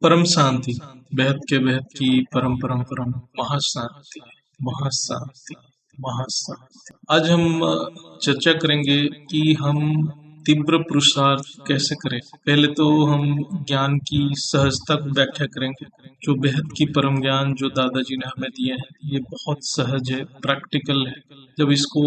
परम शांति, बेहद के बेहद की परम परम परम महाशांति, महाशांति, महाशांति। आज हम चर्चा करेंगे कि हम तीव्र पुरुषार्थ कैसे करें। पहले तो हम ज्ञान की सहजता को व्याख्या करेंगे। जो बेहद की परम ज्ञान जो दादाजी ने हमें दिए हैं, ये बहुत सहज है, प्रैक्टिकल है। जब इसको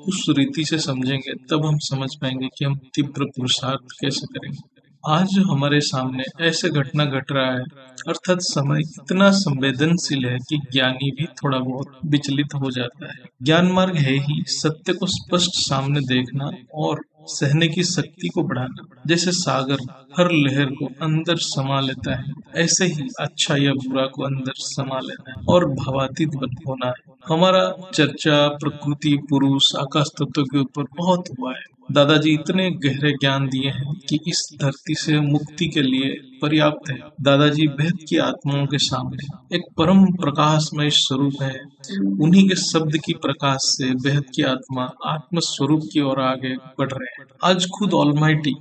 उस रीति से समझेंगे तब हम समझ पाएंगे कि हम तीव्र पुरुषार्थ कैसे करेंगे। आज हमारे सामने ऐसे घटना घट रहा है, अर्थात समय इतना संवेदनशील है कि ज्ञानी भी थोड़ा बहुत विचलित हो जाता है। ज्ञान मार्ग है ही सत्य को स्पष्ट सामने देखना और सहने की शक्ति को बढ़ाना। जैसे सागर हर लहर को अंदर समा लेता है, ऐसे ही अच्छा या बुरा को अंदर समा लेना है और भावातीत होना है। हमारा चर्चा प्रकृति, पुरुष, आकाश तत्व के ऊपर बहुत हुआ है। दादाजी इतने गहरे ज्ञान दिए हैं कि इस धरती से मुक्ति के लिए पर्याप्त है। दादाजी बेहद की आत्माओं के सामने एक परम प्रकाशमय स्वरूप है। उन्हीं के शब्द की प्रकाश से बेहद की आत्मा आत्म स्वरूप की ओर आगे बढ़ रहे हैं। आज खुद ऑलमाइटी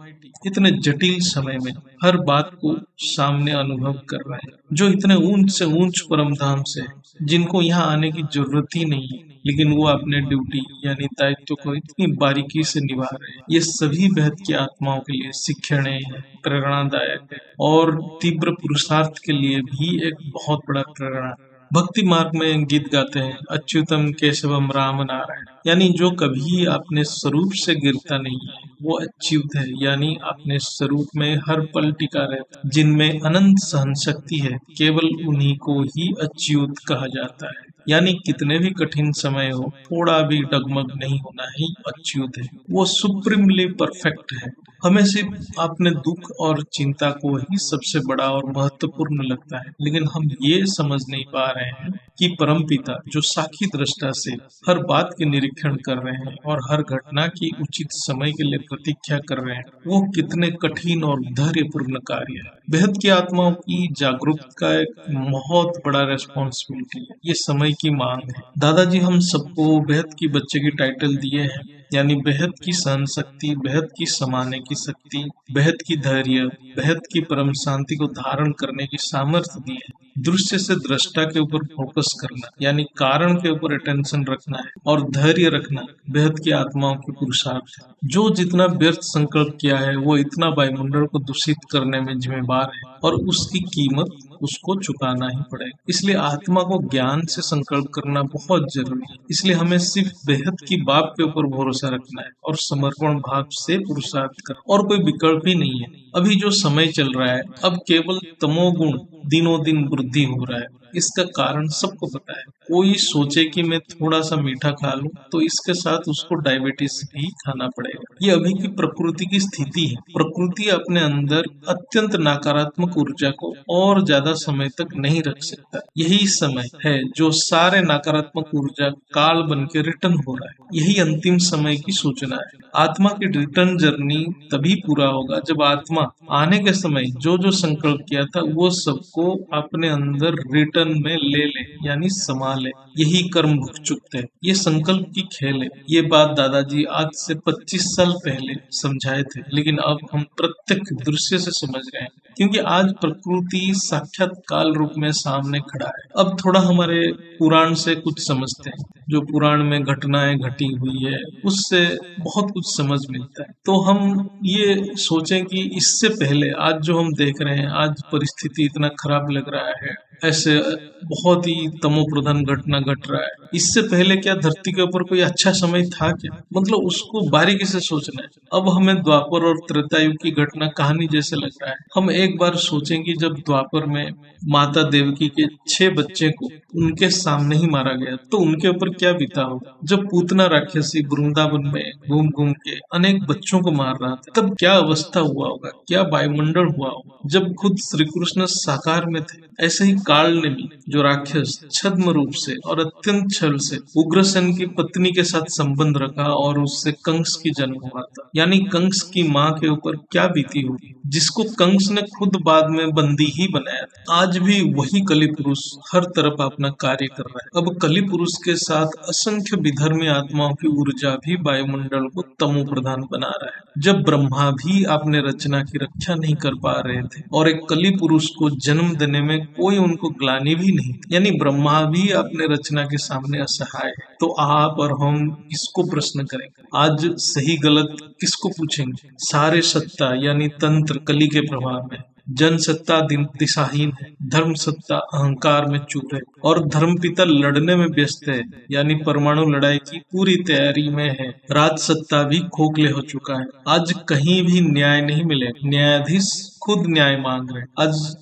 इतने जटिल समय में हर बात को सामने अनुभव कर रहे हैं, जो इतने ऊंच से ऊंच परम धाम से, जिनको यहाँ आने की जरूरत ही नहीं है, लेकिन वो अपने ड्यूटी यानी दायित्व को इतनी बारीकी से निभा रहे हैं। ये सभी बेहद की आत्माओं के लिए शिक्षणीय है, प्रेरणादायक है और तीव्र पुरुषार्थ के लिए भी एक बहुत बड़ा प्रेरणा। भक्ति मार्ग में गीत गाते हैं, अच्युतम केशवम राम नारायण, यानी जो कभी अपने स्वरूप से गिरता नहीं है वो अच्युत है, यानी अपने स्वरूप में हर पल टिका रहता है। जिनमें अनंत सहन शक्ति है, केवल उन्हीं को ही अच्युत कहा जाता है। यानी कितने भी कठिन समय हो, थोड़ा भी डगमग नहीं होना ही अच्युत है। वो सुप्रीमली परफेक्ट है। हमें सिर्फ अपने दुख और चिंता को ही सबसे बड़ा और महत्वपूर्ण लगता है, लेकिन हम ये समझ नहीं पा रहे हैं कि परमपिता जो साक्षी दृष्टा से हर बात के निरीक्षण कर रहे हैं और हर घटना की उचित समय के लिए प्रतीक्षा कर रहे हैं, वो कितने कठिन और धैर्यपूर्ण कार्य है। बेहद की आत्माओं की जागरूकता का एक बहुत बड़ा रेस्पॉन्सिबिलिटी है। ये समय की मांग है। दादाजी हम सबको बेहद की बच्चे की टाइटल दिए हैं, यानी बेहद की सहन शक्ति, बेहद की समाने की शक्ति, बेहद की धैर्य, बेहद की परम शांति को धारण करने की सामर्थ्य दी है। दृश्य से दृष्टा के ऊपर फोकस करना, यानी कारण के ऊपर अटेंशन रखना है और धैर्य रखना बेहद की आत्माओं की पुरुषार्थ है। जो जितना व्यर्थ संकल्प किया है वो इतना वायुमंडल को दूषित करने में जिम्मेदार है और उसकी कीमत उसको चुकाना ही पड़ेगा। इसलिए आत्मा को ज्ञान से संकल्प करना बहुत जरूरी है। इसलिए हमें सिर्फ बेहद की बात के ऊपर भरोसा रखना है और समर्पण भाव से पुरुषार्थ करना, और कोई विकल्प ही नहीं है। अभी जो समय चल रहा है, अब केवल तमोगुण दिनों दिन वृद्धि हो रहा है। इसका कारण सबको पता है। कोई सोचे कि मैं थोड़ा सा मीठा खा लूं तो इसके साथ उसको डायबिटीज भी खाना पड़ेगा। ये अभी की प्रकृति की स्थिति है। प्रकृति अपने अंदर अत्यंत नकारात्मक ऊर्जा को और ज्यादा समय तक नहीं रख सकता। यही समय है जो सारे नकारात्मक ऊर्जा काल बन के रिटर्न हो रहा है। यही अंतिम समय की सूचना है। आत्मा की रिटर्न जर्नी तभी पूरा होगा जब आत्मा आने के समय जो जो संकल्प किया था वो सबको अपने अंदर रिटर्न में ले ले, यानी समा ले। यही कर्म भुगचुक्त है, ये संकल्प की खेल है। ये बात दादाजी आज से 25 साल पहले समझाए थे, लेकिन अब हम प्रत्यक्ष दृश्य से समझ गए हैं, क्योंकि आज प्रकृति साक्षात काल रूप में सामने खड़ा है। अब थोड़ा हमारे पुराण से कुछ समझते हैं। जो पुराण में घटनाएं घटी हुई है उससे बहुत कुछ समझ मिलता है। तो हम ये सोचें कि इससे पहले आज जो हम देख रहे हैं, आज परिस्थिति इतना खराब लग रहा है, ऐसे बहुत ही तमोप्रधान घटना घट रहा है। इससे पहले क्या धरती के ऊपर कोई अच्छा समय था क्या? मतलब उसको बारीकी से सोचना है। अब हमें द्वापर और त्रेतायुग की घटना कहानी जैसे लग रहा है। हम एक बार सोचेंगे जब द्वापर में माता देवकी के 6 बच्चे को उनके सामने ही मारा गया तो उनके ऊपर क्या बीता होगा। जब पूतना राक्षसी वृंदावन में घूम घूम के अनेक बच्चों को मार रहा था, तब क्या अवस्था हुआ होगा, क्या वायुमंडल हुआ होगा। जब खुद श्री कृष्ण साकार में थे, ऐसे ही काल ने भी जो राक्षस छद्म रूप से और अत्यंत छल से उग्रसेन की पत्नी के साथ संबंध रखा और उससे कंस की जन्म हुआ था। यानी कंस की माँ के ऊपर क्या बीती होगी, जिसको कंस ने खुद बाद में बंदी ही बनाया था। आज भी वही कली पुरुष हर तरफ अपना कार्य कर रहा है। अब कली पुरुष के साथ असंख्य विधर्मी आत्माओं की ऊर्जा भी वायुमंडल को तमो प्रधान बना रहा है। जब ब्रह्मा भी अपने रचना की रक्षा नहीं कर पा रहे थे और एक कली पुरुष को जन्म देने में कोई उनको ग्लानि भी नहीं, यानी ब्रह्मा भी अपने रचना के सामने असहाय है। तो आप और हम किसको प्रश्न करेंगे? आज सही गलत किसको पूछेंगे? सारे सत्ता यानी तंत्र कली के प्रभाव में, जन सत्ता दिशाहीन है, धर्म सत्ता अहंकार में चूर है और धर्म पिता लड़ने में व्यस्त है, यानी परमाणु लड़ाई की पूरी तैयारी में है। राज सत्ता भी खोखले हो चुका है। आज कहीं भी न्याय नहीं मिले, न्यायाधीश खुद न्याय मांग रहे हैं।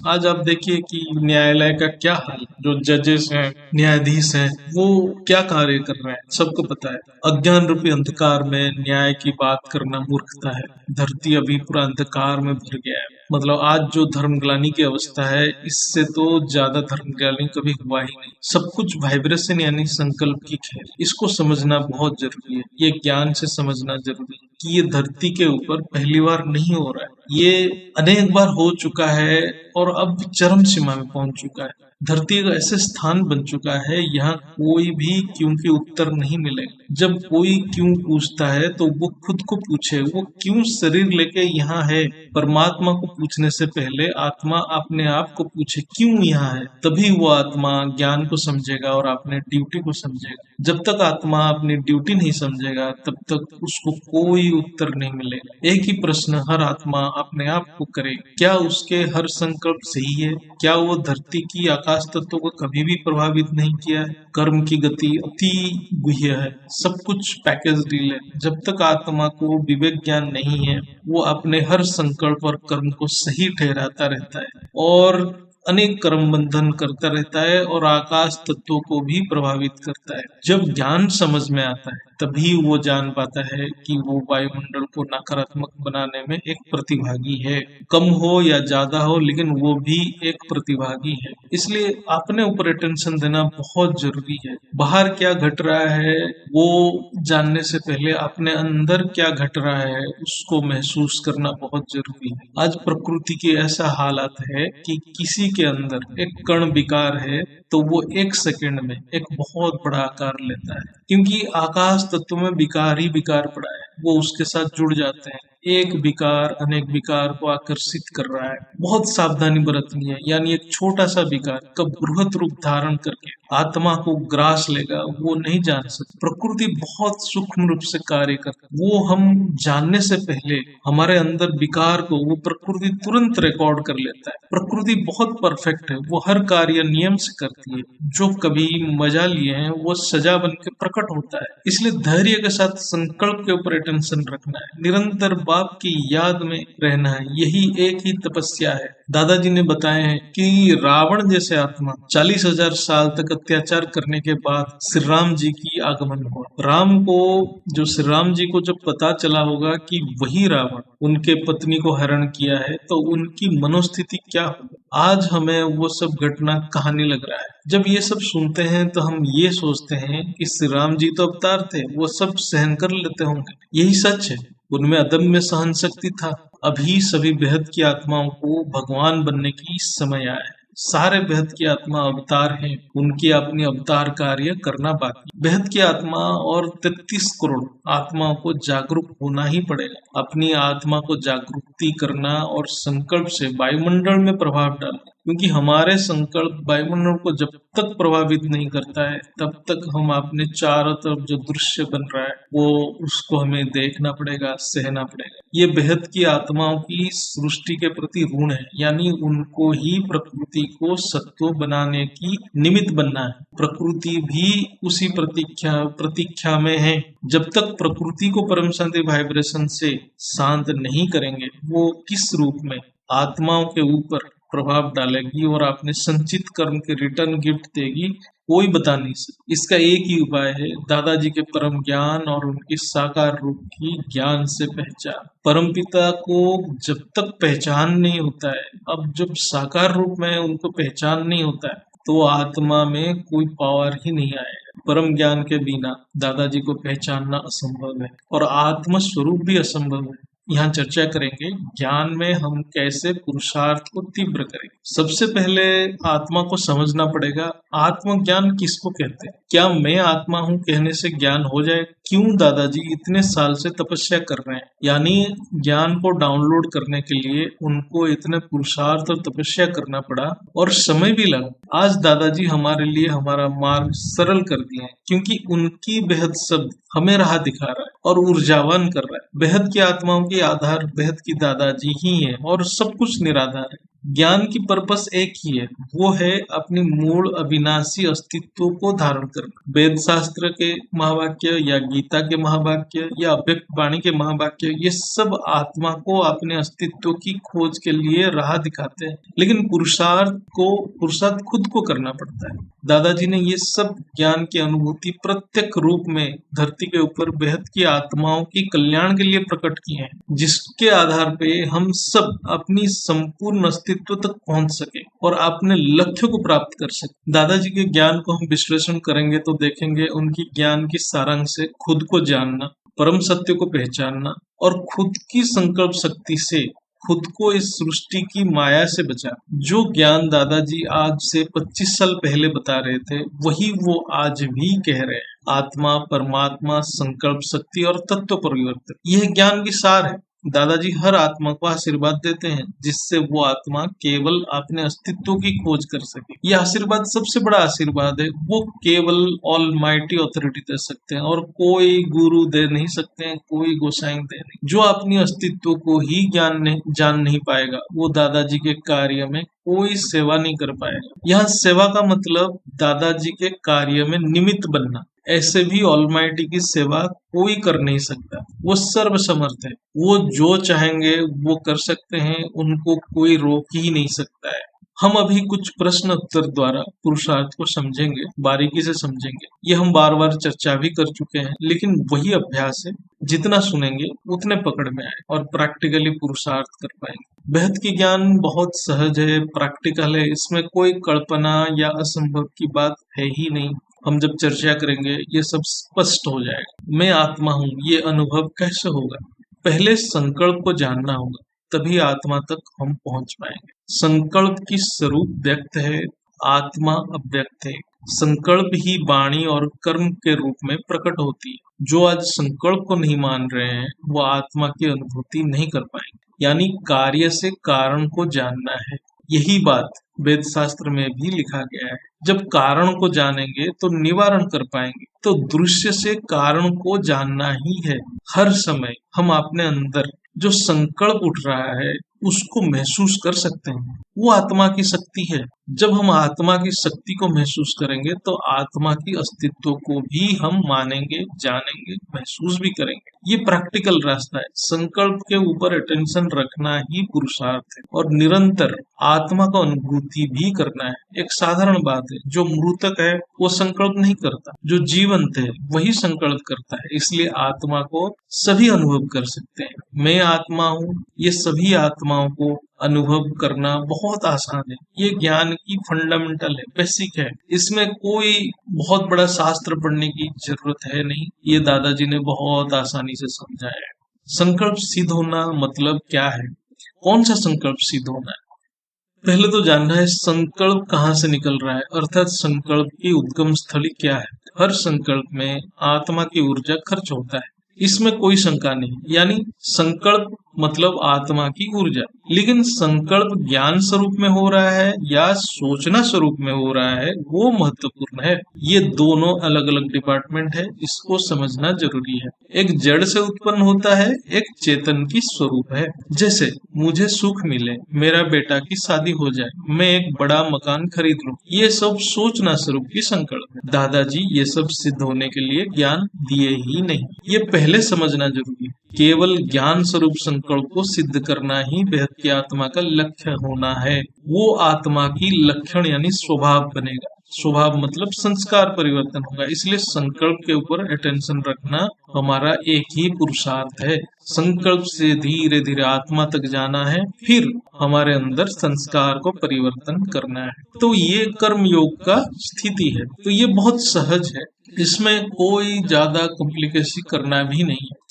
आज आप देखिए कि न्यायालय का क्या हाल, जो जजेस हैं, न्यायाधीश हैं, वो क्या कार्य कर रहे हैं, सबको पता है। अज्ञान रूपी अंधकार में न्याय की बात करना मूर्खता है। धरती अभी पूरा अंधकार में भर गया है। मतलब आज जो धर्मग्लानि की अवस्था है, इससे तो ज्यादा धर्मग्लानि कभी हुआ ही नहीं। सब कुछ वाइब्रेशन यानी संकल्प की खेल। इसको समझना बहुत जरूरी है। ये ज्ञान से समझना जरूरी है कि ये धरती के ऊपर पहली बार नहीं हो रहा है, ये अनेक बार हो चुका है और अब चरम सीमा में पहुंच चुका है। धरती एक ऐसे स्थान बन चुका है, यहाँ कोई भी क्यों के उत्तर नहीं मिलेगा। जब कोई क्यों पूछता है तो वो खुद को पूछे, वो क्यों शरीर लेके यहाँ है। परमात्मा को पूछने से पहले आत्मा अपने आप को पूछे क्यों यहाँ है, तभी वो आत्मा ज्ञान को समझेगा और अपने ड्यूटी को समझेगा। जब तक आत्मा अपनी ड्यूटी नहीं समझेगा तब तक उसको कोई उत्तर नहीं मिलेगा। एक ही प्रश्न हर आत्मा अपने आप को करे, क्या उसके हर संकल्प सही है? क्या वो धरती की आकाश तत्वों को कभी भी प्रभावित नहीं किया है? कर्म की गति अति गुह्य है, सब कुछ पैकेज डील है। जब तक आत्मा को विवेक ज्ञान नहीं है, वो अपने हर संकल्प और कर्म को सही ठहराता रहता है और अनेक कर्म बंधन करता रहता है और आकाश तत्वों को भी प्रभावित करता है। जब ज्ञान समझ में आता है तभी वो जान पाता है कि वो वायुमंडल को नकारात्मक बनाने में एक प्रतिभागी है। कम हो या ज्यादा हो, लेकिन वो भी एक प्रतिभागी है। इसलिए अपने ऊपर अटेंशन देना बहुत जरूरी है। बाहर क्या घट रहा है वो जानने से पहले अपने अंदर क्या घट रहा है उसको महसूस करना बहुत जरूरी है। आज प्रकृति के ऐसा हालात है कि किसी के अंदर एक कण विकार है तो वो एक सेकंड में एक बहुत बड़ा आकार लेता है, क्योंकि आकाश तत्व में विकार ही विकार पड़ा है, वो उसके साथ जुड़ जाते हैं। एक विकार अनेक विकार को आकर्षित कर रहा है। बहुत सावधानी बरतनी है, यानी एक छोटा सा विकार कब बृहत रूप धारण करके आत्मा को ग्रास लेगा वो नहीं जान सकते। प्रकृति बहुत सूक्ष्म रूप से कार्य करती है, वो हम जानने से पहले हमारे अंदर विकार को वो प्रकृति तुरंत रिकॉर्ड कर लेता है। प्रकृति बहुत परफेक्ट है, वो हर कार्य नियम से करती है। जो कभी मजा लिए हैं वो सजा बन के प्रकट होता है। इसलिए धैर्य के साथ संकल्प के ऊपर अटेंशन रखना है, निरंतर बाप की याद में रहना है, यही एक ही तपस्या है। दादाजी ने बताए हैं कि रावण जैसे आत्मा 40,000 साल तक अत्याचार करने के बाद श्री राम जी की आगमन हुआ। श्री राम जी को जब पता चला होगा कि वही रावण उनके पत्नी को हरण किया है तो उनकी मनोस्थिति क्या होगी। आज हमें वो सब घटना कहानी लग रहा है। जब ये सब सुनते हैं तो हम ये सोचते हैं कि श्री राम जी तो अवतार थे, वो सब सहन कर लेते होंगे। यही सच है, उनमें अदम्य सहन शक्ति था। अभी सभी बेहद की आत्माओं को भगवान बनने की समय आया है। सारे बेहद की आत्मा अवतार हैं, उनकी अपनी अवतार कार्य करना बाकी। बेहद की आत्मा और 33 करोड़ आत्माओं को जागरूक होना ही पड़ेगा। अपनी आत्मा को जागरूकती करना और संकल्प से वायुमंडल में प्रभाव डालना, क्योंकि हमारे संकल्प वायुमंडल को जब तक प्रभावित नहीं करता है तब तक हम अपने चारों तरफ जो दृश्य बन रहा है वो उसको हमें देखना पड़ेगा, सहना पड़ेगा। ये बेहद की आत्माओं की सृष्टि के प्रति ऋण है, यानी उनको ही प्रकृति को सत्व बनाने की निमित्त बनना है। प्रकृति भी उसी प्रतीक्षा में है। जब तक प्रकृति को परम शांति वाइब्रेशन से शांत नहीं करेंगे, वो किस रूप में आत्माओं के ऊपर प्रभाव डालेगी और अपने संचित कर्म के रिटर्न गिफ्ट देगी, कोई बता नहीं सकता। इसका एक ही उपाय है, दादाजी के परम ज्ञान और उनके साकार रूप की ज्ञान से पहचान। परम पिता को जब तक पहचान नहीं होता है, अब जब साकार रूप में उनको पहचान नहीं होता है तो आत्मा में कोई पावर ही नहीं आएगा। परम ज्ञान के बिना दादाजी को पहचानना असंभव है और आत्म स्वरूप भी असंभव है। यहाँ चर्चा करेंगे ज्ञान में हम कैसे पुरुषार्थ को तीव्र करें। सबसे पहले आत्मा को समझना पड़ेगा, आत्मज्ञान किसको कहते हैं। क्या मैं आत्मा हूँ कहने से ज्ञान हो जाए? क्यों दादाजी इतने साल से तपस्या कर रहे हैं? यानी ज्ञान को डाउनलोड करने के लिए उनको इतने पुरुषार्थ और तपस्या करना पड़ा और समय भी लगा। आज दादाजी हमारे लिए हमारा मार्ग सरल कर दिए हैं, क्योंकि उनकी बेहद शब्द हमें राह दिखा रहा है और ऊर्जावान कर रहा है। बेहद की आत्माओं के आधार बेहद की दादाजी ही है और सब कुछ निराधार है। ज्ञान की पर्पस एक ही है, वो है अपनी मूल अविनाशी अस्तित्व को धारण करना। वेद शास्त्र के महावाक्य या गीता के महावाक्य या अव्यक्त वाणी के महावाक्य, ये सब आत्मा को अपने अस्तित्व की खोज के लिए राह दिखाते हैं, लेकिन पुरुषार्थ खुद को करना पड़ता है। दादाजी ने ये सब ज्ञान की अनुभूति प्रत्येक रूप में धरती के ऊपर बेहद की आत्माओं की कल्याण के लिए प्रकट किए हैं, जिसके आधार पे हम सब अपनी संपूर्ण अस्तित्व तक पहुंच सके और अपने लक्ष्य को प्राप्त कर सके। दादाजी के ज्ञान को हम विश्लेषण करेंगे तो देखेंगे उनकी ज्ञान की सारांश से खुद को जानना, परम सत्य को पहचानना और खुद की संकल्प शक्ति से खुद को इस सृष्टि की माया से बचा। जो ज्ञान दादाजी आज से 25 साल पहले बता रहे थे, वही वो आज भी कह रहे हैं। आत्मा, परमात्मा, संकल्प शक्ति और तत्व परिवर्तन, यह ज्ञान की सार है। दादाजी हर आत्मा को आशीर्वाद देते हैं, जिससे वो आत्मा केवल अपने अस्तित्व की खोज कर सके। यह आशीर्वाद सबसे बड़ा आशीर्वाद है। वो केवल ऑलमाइटी ऑथोरिटी दे सकते हैं और कोई गुरु दे नहीं सकते हैं, कोई गोसाई दे नहीं। जो अपनी अस्तित्व को ही जान नहीं पाएगा, वो दादाजी के कार्य में कोई सेवा नहीं कर पाएगा। यहाँ सेवा का मतलब दादाजी के कार्य में निमित्त बनना। ऐसे भी ऑलमाइटी की सेवा कोई कर नहीं सकता, वो सर्वसमर्थ है। वो जो चाहेंगे वो कर सकते हैं, उनको कोई रोक ही नहीं सकता है। हम अभी कुछ प्रश्न उत्तर द्वारा पुरुषार्थ को समझेंगे, बारीकी से समझेंगे। ये हम बार बार चर्चा भी कर चुके हैं, लेकिन वही अभ्यास है, जितना सुनेंगे उतने पकड़ में आए और प्रैक्टिकली पुरुषार्थ कर पाएंगे। बेहद की ज्ञान बहुत सहज है, प्रैक्टिकल है, इसमें कोई कल्पना या असंभव की बात है ही नहीं। हम जब चर्चा करेंगे ये सब स्पष्ट हो जाएगा। मैं आत्मा हूँ, ये अनुभव कैसे होगा? पहले संकल्प को जानना होगा, तभी आत्मा तक हम पहुंच पाएंगे। संकल्प की स्वरूप व्यक्त है, आत्मा अव्यक्त है। संकल्प ही वाणी और कर्म के रूप में प्रकट होती है। जो आज संकल्प को नहीं मान रहे हैं, वो आत्मा की अनुभूति नहीं कर पाएंगे। यानी कार्य से कारण को जानना है। यही बात वेद शास्त्र में भी लिखा गया है। जब कारण को जानेंगे तो निवारण कर पाएंगे। तो दृश्य से कारण को जानना ही है। हर समय हम अपने अंदर जो संकल्प उठ रहा है उसको महसूस कर सकते हैं, वो आत्मा की शक्ति है। जब हम आत्मा की शक्ति को महसूस करेंगे तो आत्मा की अस्तित्व को भी हम मानेंगे, जानेंगे, महसूस भी करेंगे। ये प्रैक्टिकल रास्ता है। संकल्प के ऊपर अटेंशन रखना ही पुरुषार्थ है और निरंतर आत्मा का अनुभूति भी करना है। एक साधारण बात है, जो मृतक है वो संकल्प नहीं करता, जो जीवंत है वही संकल्प करता है। इसलिए आत्मा को सभी अनुभव कर सकते हैं। मैं आत्मा हूँ, ये सभी आत्माओं को अनुभव करना बहुत आसान है। ये ज्ञान की फंडामेंटल है, बेसिक है। इसमें कोई बहुत बड़ा शास्त्र पढ़ने की जरूरत है नहीं। ये दादाजी ने बहुत आसानी से समझाया है। संकल्प सिद्ध होना मतलब क्या है? कौन सा संकल्प सिद्ध होना है? पहले तो जानना है संकल्प कहाँ से निकल रहा है, अर्थात संकल्प की उद्गम स्थली क्या है। हर संकल्प में आत्मा की ऊर्जा खर्च होता है, इसमें कोई शंका नहीं। यानी संकल्प मतलब आत्मा की ऊर्जा। लेकिन संकल्प ज्ञान स्वरूप में हो रहा है या सोचना स्वरूप में हो रहा है, वो महत्वपूर्ण है। ये दोनों अलग अलग डिपार्टमेंट है, इसको समझना जरूरी है। एक जड़ से उत्पन्न होता है, एक चेतन की स्वरूप है। जैसे मुझे सुख मिले, मेरा बेटा की शादी हो जाए, मैं एक बड़ा मकान खरीद लूं, ये सब सोचना स्वरूप की संकल्प है। दादाजी ये सब सिद्ध होने के लिए ज्ञान दिए ही नहीं, ये पहले समझना जरूरी है। केवल ज्ञान स्वरूप संकल्प को सिद्ध करना ही बेहद की आत्मा का लक्ष्य होना है। वो आत्मा की लक्षण यानी स्वभाव बनेगा। स्वभाव मतलब संस्कार परिवर्तन होगा। इसलिए संकल्प के ऊपर अटेंशन रखना हमारा एक ही पुरुषार्थ है। संकल्प से धीरे धीरे आत्मा तक जाना है, फिर हमारे अंदर संस्कार को परिवर्तन करना है। तो ये कर्म योग का स्थिति है। तो ये बहुत सहज है, इसमें कोई ज्यादा कॉम्प्लिकेशन करना भी नहीं है।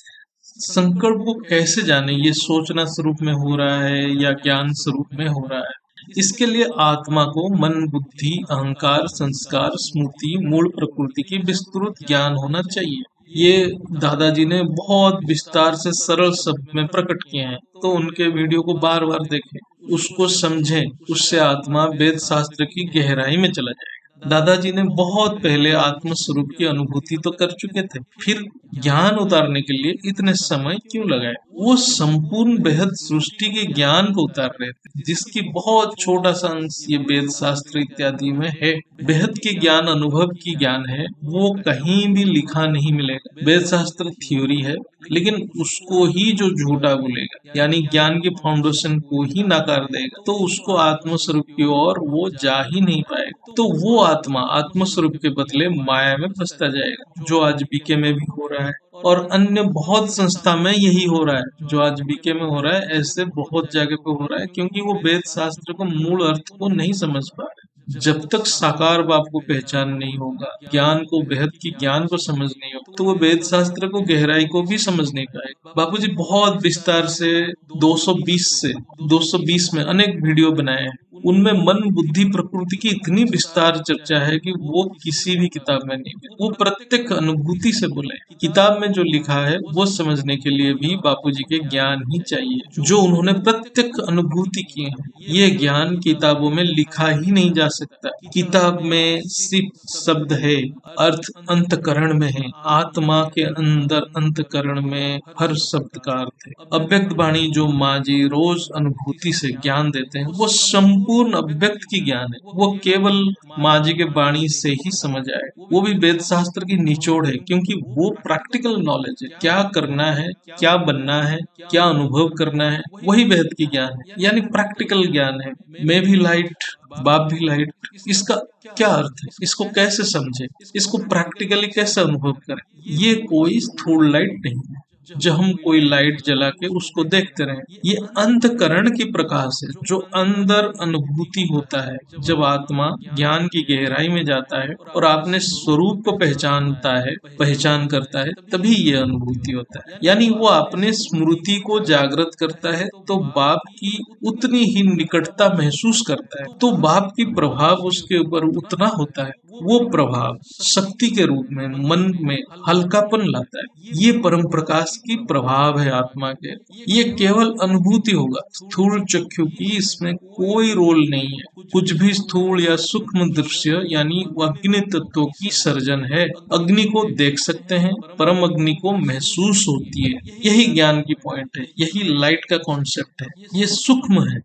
संकल्प को कैसे जाने, ये सोचना स्वरूप में हो रहा है या ज्ञान स्वरूप में हो रहा है, इसके लिए आत्मा को मन, बुद्धि, अहंकार, संस्कार, स्मृति, मूल प्रकृति की विस्तृत ज्ञान होना चाहिए। ये दादाजी ने बहुत विस्तार से सरल शब्द में प्रकट किए हैं, तो उनके वीडियो को बार बार देखें, उसको समझें, उससे आत्मा वेद शास्त्र की गहराई में चला जाएगा। दादाजी ने बहुत पहले आत्म स्वरूप की अनुभूति तो कर चुके थे, फिर ज्ञान उतारने के लिए इतने समय क्यों लगाए? वो संपूर्ण बेहद सृष्टि के ज्ञान को उतार रहे थे, जिसकी बहुत छोटा सा अंश ये वेद शास्त्र इत्यादि में है। बेहद के ज्ञान अनुभव की ज्ञान है, वो कहीं भी लिखा नहीं मिलेगा। वेद शास्त्र थ्योरी है, लेकिन उसको ही जो झूठा बोलेगा, यानी ज्ञान की फाउंडेशन को ही नकार देगा, तो उसको आत्म स्वरूप की ओर वो जा ही नहीं पाएगा। तो वो आत्मा आत्म स्वरूप के बदले माया में फंसता जाएगा, जो आज बीके में भी हो रहा है और अन्य बहुत संस्था में यही हो रहा है। जो आज बीके में हो रहा है, ऐसे बहुत जगह पे हो रहा है, क्योंकि वो वेद शास्त्र को मूल अर्थ को नहीं समझ पा रहे। जब तक साकार बाप को पहचान नहीं होगा, ज्ञान को, बेहद की ज्ञान को समझ नहीं होगा, तो वो वेद शास्त्र को गहराई को भी समझ नहीं पाएगा। बापूजी बहुत विस्तार से 220 में अनेक वीडियो बनाए हैं, उनमें मन, बुद्धि, प्रकृति की इतनी विस्तार चर्चा है कि वो किसी भी किताब में नहीं है। वो प्रत्येक अनुभूति से बोले। किताब में जो लिखा है वो समझने के लिए भी बापूजी के ज्ञान ही चाहिए, जो उन्होंने प्रत्येक अनुभूति किए हैं। ये ज्ञान किताबों में लिखा ही नहीं जा सकता। किताब में सिर्फ शब्द है, अर्थ अंतकरण में है। आत्मा के अंदर अंतकरण में हर शब्द का अर्थ है। अव्यक्त वाणी जो माँ जी रोज अनुभूति से ज्ञान देते हैं, वो संपूर्ण अव्यक्त की ज्ञान है। वो केवल माँ जी के वाणी से ही समझ आए। वो भी वेद शास्त्र की निचोड़ है, क्योंकि वो प्रैक्टिकल नॉलेज है। क्या करना है, क्या बनना है, क्या अनुभव करना है, वही वेद की ज्ञान है, यानी प्रैक्टिकल ज्ञान है। मैं भी लाइट, बाप भी लाइट, इसका क्या अर्थ है? इसको कैसे समझे? इसको प्रैक्टिकली कैसे अनुभव करें? ये कोई स्थूल लाइट नहीं है जो हम कोई लाइट जला के उसको देखते रहे। ये अंतकरण की प्रकाश है, जो अंदर अनुभूति होता है। जब आत्मा ज्ञान की गहराई में जाता है और अपने स्वरूप को पहचान करता है, तभी ये अनुभूति होता है। यानी वो अपने स्मृति को जागृत करता है, तो बाप की उतनी ही निकटता महसूस करता है, तो बाप की प्रभाव उसके ऊपर उतना होता है। वो प्रभाव शक्ति के रूप में मन में हल्कापन लाता है। ये परम प्रकाश की प्रभाव है आत्मा के। ये केवल अनुभूति होगा, स्थूल चक्षु की इसमें कोई रोल नहीं है। कुछ भी स्थूल या सूक्ष्म दृश्य यानी अग्नि तत्वों की सर्जन है। अग्नि को देख सकते हैं, परम अग्नि को महसूस होती है। यही ज्ञान की पॉइंट है, यही लाइट का कॉन्सेप्ट है। ये सूक्ष्म है।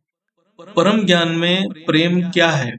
परम ज्ञान में प्रेम क्या है?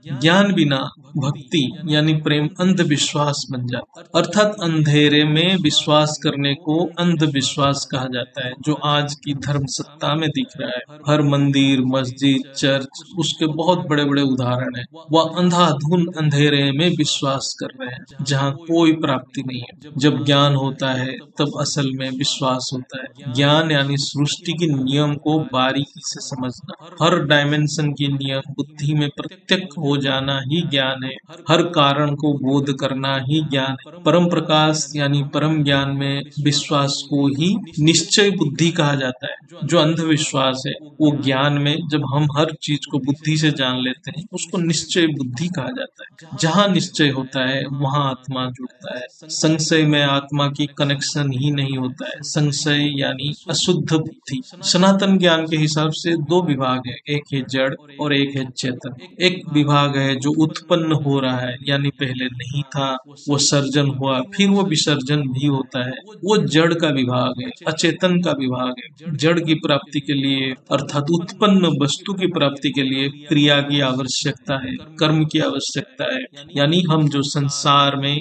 ज्ञान बिना भक्ति यानी प्रेम अंधविश्वास बन जाता है। अर्थात अंधेरे में विश्वास करने को अंधविश्वास कहा जाता है, जो आज की धर्म सत्ता में दिख रहा है। हर मंदिर, मस्जिद, चर्च, उसके बहुत बड़े बड़े उदाहरण है। वह अंधाधुन अंधेरे में विश्वास कर रहे हैं, जहाँ कोई प्राप्ति नहीं है। जब ज्ञान होता है, तब असल में विश्वास होता है। ज्ञान यानी सृष्टि के नियम को बारीकी से समझना। हर डायमेंशन की नियम बुद्धि में प्रत्यक्ष हो जाना ही ज्ञान है। हर कारण को बोध करना ही ज्ञान है। परम प्रकाश यानी परम ज्ञान में विश्वास को ही निश्चय बुद्धि कहा जाता है। जो अंधविश्वास है, वो ज्ञान में जब हम हर चीज को बुद्धि से जान लेते हैं, उसको निश्चय बुद्धि कहा जाता है। जहाँ निश्चय होता है, वहाँ आत्मा जुड़ता है। संशय में आत्मा की कनेक्शन ही नहीं होता है। संशय यानी अशुद्ध बुद्धि। सनातन ज्ञान के हिसाब से दो विभाग है, एक है जड़ और एक है चेतन। एक विभाग है जो उत्पन्न हो रहा है, यानी पहले नहीं था, वो सर्जन हुआ, फिर वो विसर्जन भी होता है। वो जड़ का विभाग है, अचेतन का विभाग है। जड़ की प्राप्ति के लिए अर्थात उत्पन्न वस्तु की प्राप्ति के लिए क्रिया की आवश्यकता है, कर्म की आवश्यकता है। यानी हम जो संसार में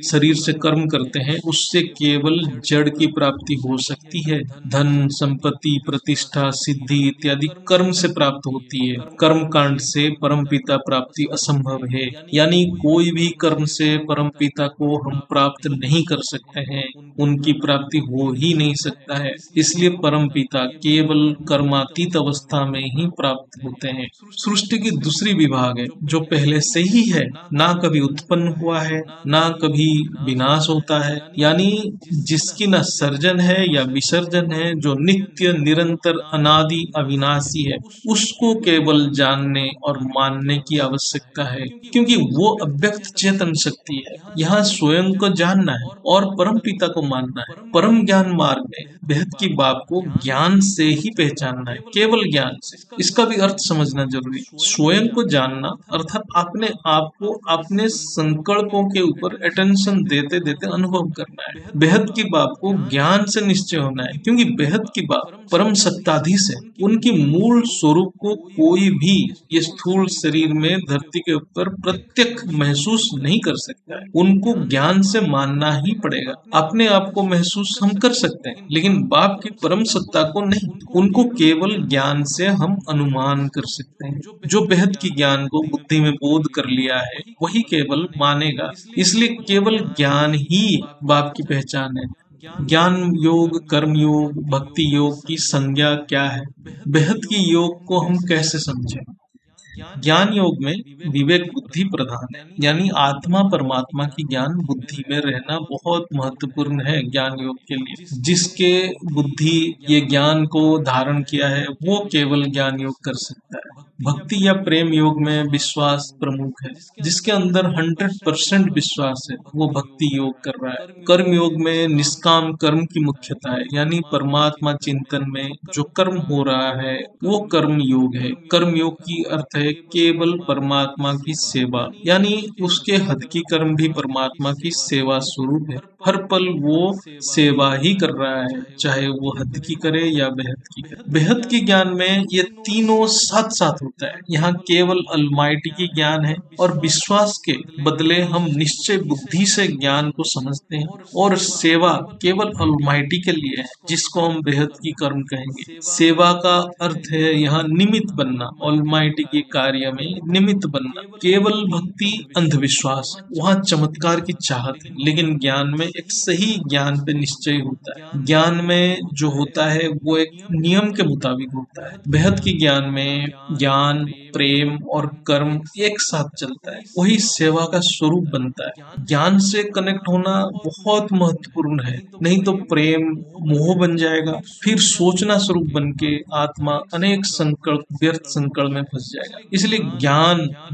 शरीर से कर्म करते हैं, उससे केवल जड़ की प्राप्ति हो सकती है। धन, संपत्ति, प्रतिष्ठा, सिद्धि इत्यादि कर्म से प्राप्त होती है। कर्म कांड से परम पिता प्राप्ति प्राप्ति असंभव है, यानी कोई भी कर्म से परमपिता को हम प्राप्त नहीं कर सकते हैं, उनकी प्राप्ति हो ही नहीं सकता है। इसलिए परमपिता केवल कर्मातीत अवस्था में ही प्राप्त होते हैं। सृष्टि की दूसरी विभाग है जो पहले से ही है, ना कभी उत्पन्न हुआ है ना कभी विनाश होता है, यानी जिसकी न सर्जन है या विसर्जन है, जो नित्य निरंतर अनादि अविनाशी है, उसको केवल जानने और मानने की आवश्यकता है, क्योंकि वो अव्यक्त चेतन शक्ति है। यहाँ स्वयं को जानना है और परम पिता को मानना है। परम ज्ञान मार्ग में बेहद की बात को ज्ञान से ही पहचानना है, केवल ज्ञान से। इसका भी अर्थ समझना जरूरी है। स्वयं को जानना अर्थात अपने आप को अपने संकल्पों के ऊपर अटेंशन देते देते अनुभव करना है। बेहद की बात को ज्ञान से निश्चय होना है, क्योंकि बेहद की बात परम सत्ताधीश है। उनकी मूल स्वरूप को कोई भी ये स्थूल शरीर में धरती के ऊपर प्रत्यक्ष महसूस नहीं कर सकता है। उनको ज्ञान से मानना ही पड़ेगा। अपने आप को महसूस हम कर सकते हैं, लेकिन बाप की परम सत्ता को नहीं। उनको केवल ज्ञान से हम अनुमान कर सकते हैं। जो बेहद की ज्ञान को बुद्धि में बोध कर लिया है वही केवल मानेगा। इसलिए केवल ज्ञान ही बाप की पहचान है। ज्ञान योग, कर्म योग, भक्ति योग की संज्ञा क्या है? बेहद की योग को हम कैसे समझें? ज्ञान योग में विवेक बुद्धि प्रधान है, यानी आत्मा परमात्मा की ज्ञान बुद्धि में रहना बहुत महत्वपूर्ण है। ज्ञान योग के लिए जिसके बुद्धि ये ज्ञान को धारण किया है वो केवल ज्ञान योग कर सकता है। भक्ति या प्रेम योग में विश्वास प्रमुख है। जिसके अंदर 100% विश्वास है वो भक्ति योग कर रहा है। कर्म योग में निष्काम कर्म की मुख्यता है, यानी परमात्मा चिंतन में जो कर्म हो रहा है वो कर्म योग है। कर्म योग की अर्थ है केवल परमात्मा की सेवा, यानी उसके हद की कर्म भी परमात्मा की सेवा स्वरूप है। हर पल वो सेवा ही कर रहा है, चाहे वो हद की करे या बेहद की करे। बेहद के ज्ञान में ये तीनों साथ साथ होता है। यहाँ केवल अलमाइटी की ज्ञान है और विश्वास के बदले हम निश्चय बुद्धि से ज्ञान को समझते हैं, और सेवा केवल अलमाइटी के लिए है, जिसको हम बेहद की कर्म कहेंगे। सेवा का अर्थ है यहाँ निमित्त बनना, अलमाइटी के कार्य में निमित्त बनना। केवल भक्ति अंधविश्वास, वहाँ चमत्कार की चाहत है, लेकिन ज्ञान में एक सही ज्ञान पे निश्चय होता है। ज्ञान में जो होता है वो एक नियम के मुताबिक होता है। बेहद की ज्ञान में ज्ञान, प्रेम और कर्म एक साथ चलता है, वही सेवा का स्वरूप बनता है। ज्ञान से कनेक्ट होना बहुत महत्वपूर्ण है, नहीं तो प्रेम मोह बन जाएगा, फिर सोचना स्वरूप बन के आत्मा अनेक संकल्प, व्यर्थ संकल्प में फंस जाएगा। इसलिए